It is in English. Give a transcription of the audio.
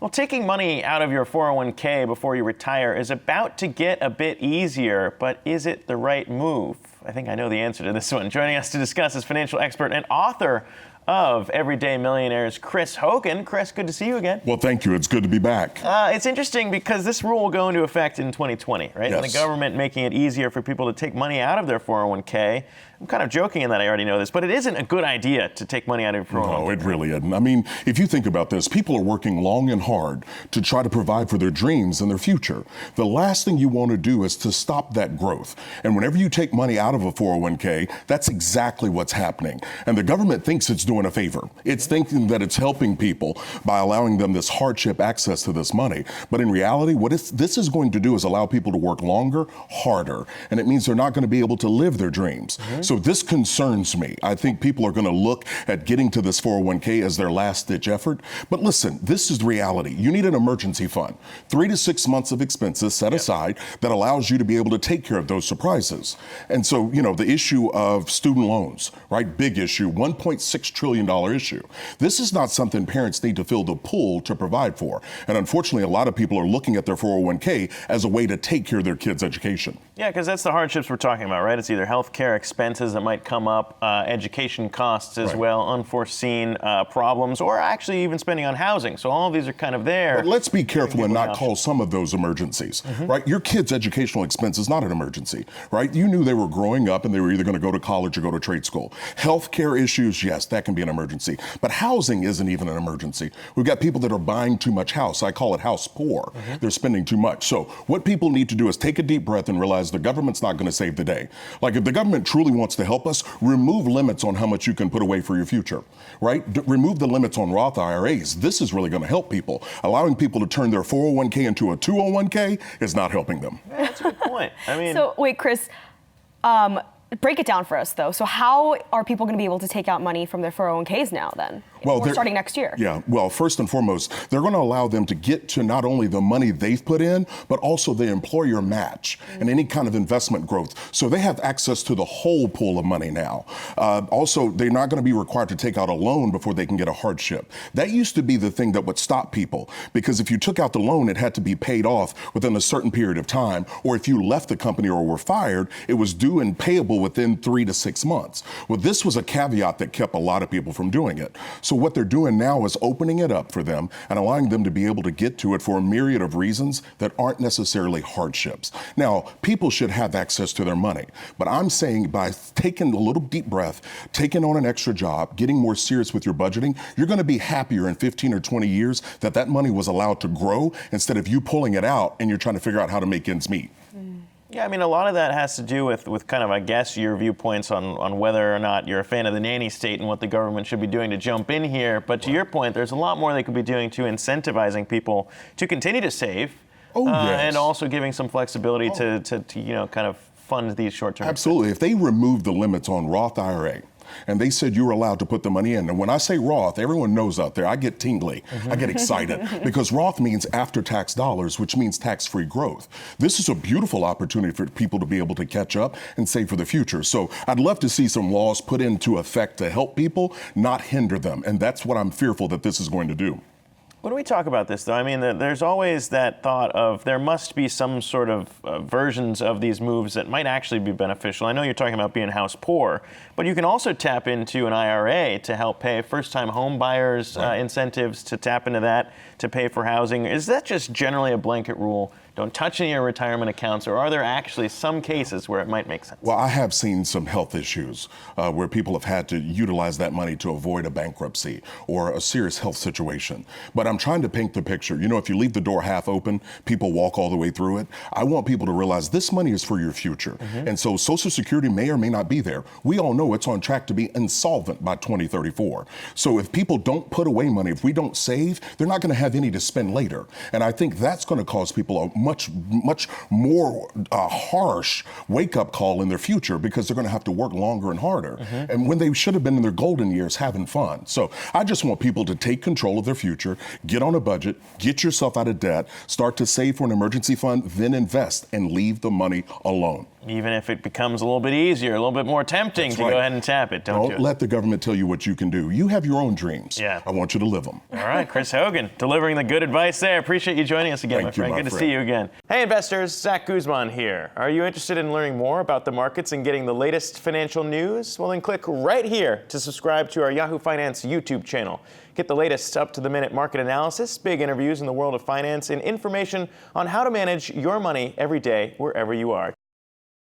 Well, taking money out of your 401k before you retire is about to get a bit easier, but is it the right move? I think I know the answer to this one. Joining us to discuss is financial expert and author of Everyday Millionaires, Chris Hogan. Chris, good to see you again. Well, thank you. It's good to be back. It's interesting because this rule will go into effect in 2020, right? Yes. And the government making it easier for people to take money out of their 401k. I'm kind of joking in that I already know this, but it isn't a good idea to take money out of your 401k. No, it really isn't. I mean, if you think about this, people are working long and hard to try to provide for their dreams and their future. The last thing you want to do is to stop that growth. And whenever you take money out of a 401k, that's exactly what's happening. And the government thinks it's doing a favor. It's thinking that it's helping people by allowing them this hardship access to this money. But in reality, what this is going to do is allow people to work longer, harder, and it means they're not going to be able to live their dreams. So this concerns me. I think people are going to look at getting to this 401k as their last ditch effort. But listen, this is the reality. You need an emergency fund, 3 to 6 months of expenses set aside that allows you to be able to take care of those surprises. And so, you know, the issue of student loans, right? Big issue, $1.6 trillion issue. This is not something parents need to fill the pool to provide for. And unfortunately, a lot of people are looking at their 401k as a way to take care of their kids' education. Yeah, because that's the hardships we're talking about, right? It's either healthcare expenses that might come up, education costs as well, unforeseen problems, or actually even spending on housing. So all of these are kind of there. But let's be careful and not call some of those emergencies, right? Your kid's educational expense is not an emergency, right? You knew they were growing up and they were either going to go to college or go to trade school. Healthcare issues, yes, that can be an emergency. But housing isn't even an emergency. We've got people that are buying too much house. I call it house poor. They're spending too much. So what people need to do is take a deep breath and realize the government's not going to save the day. Like if the government truly wants to help us, remove limits on how much you can put away for your future, right? Remove the limits on Roth IRAs. This is really going to help people. Allowing people to turn their 401k into a 201k is not helping them. Yeah, that's a good point. I mean, so wait, Chris, break it down for us though. So how are people going to be able to take out money from their 401ks now then? Well, starting next year. Yeah, well, first and foremost, they're going to allow them to get to not only the money they've put in, but also the employer match and any kind of investment growth. So they have access to the whole pool of money now. Also, they're not going to be required to take out a loan before they can get a hardship. That used to be the thing that would stop people, because if you took out the loan, it had to be paid off within a certain period of time, or if you left the company or were fired, it was due and payable within 3 to 6 months. Well, this was a caveat that kept a lot of people from doing it. So what they're doing now is opening it up for them and allowing them to be able to get to it for a myriad of reasons that aren't necessarily hardships. Now, people should have access to their money, but I'm saying by taking a little deep breath, taking on an extra job, getting more serious with your budgeting, you're going to be happier in 15 or 20 years that that money was allowed to grow instead of you pulling it out and you're trying to figure out how to make ends meet. Yeah, I mean, a lot of that has to do with kind of, I guess, your viewpoints on whether or not you're a fan of the nanny state and what the government should be doing to jump in here. But to your point, there's a lot more they could be doing to incentivizing people to continue to save. And also giving some flexibility to you know, kind of fund these short-term Absolutely. expenses. If they remove the limits on Roth IRA, and they said you were allowed to put the money in. And when I say Roth, everyone knows out there, I get tingly, I get excited, because Roth means after-tax dollars, which means tax-free growth. This is a beautiful opportunity for people to be able to catch up and save for the future. So I'd love to see some laws put into effect to help people, not hinder them. And that's what I'm fearful that this is going to do. When we talk about this, though, I mean, there's always that thought of there must be some sort of versions of these moves that might actually be beneficial. I know you're talking about being house poor, but you can also tap into an IRA to help pay first-time home buyers incentives to tap into that to pay for housing. Is that just generally a blanket rule? Don't touch any of your retirement accounts, or are there actually some cases where it might make sense? Well, I have seen some health issues where people have had to utilize that money to avoid a bankruptcy or a serious health situation. But I'm trying to paint the picture. You know, if you leave the door half open, people walk all the way through it. I want people to realize this money is for your future. And so Social Security may or may not be there. We all know it's on track to be insolvent by 2034. So if people don't put away money, if we don't save, they're not going to have any to spend later. And I think that's going to cause people much more harsh wake-up call in their future, because they're going to have to work longer and harder. And when they should have been in their golden years having fun. So I just want people to take control of their future, get on a budget, get yourself out of debt, start to save for an emergency fund, then invest, and leave the money alone. Even if it becomes a little bit easier, a little bit more tempting to go ahead and tap it, don't let the government tell you what you can do. You have your own dreams. Yeah. I want you to live them. All right, Chris Hogan, delivering the good advice there. Appreciate you joining us again, my friend. Good to see you again. Hey, investors, Zach Guzman here. Are you interested in learning more about the markets and getting the latest financial news? Well, then click right here to subscribe to our Yahoo Finance YouTube channel. Get the latest up-to-the-minute market analysis, big interviews in the world of finance, and information on how to manage your money every day wherever you are.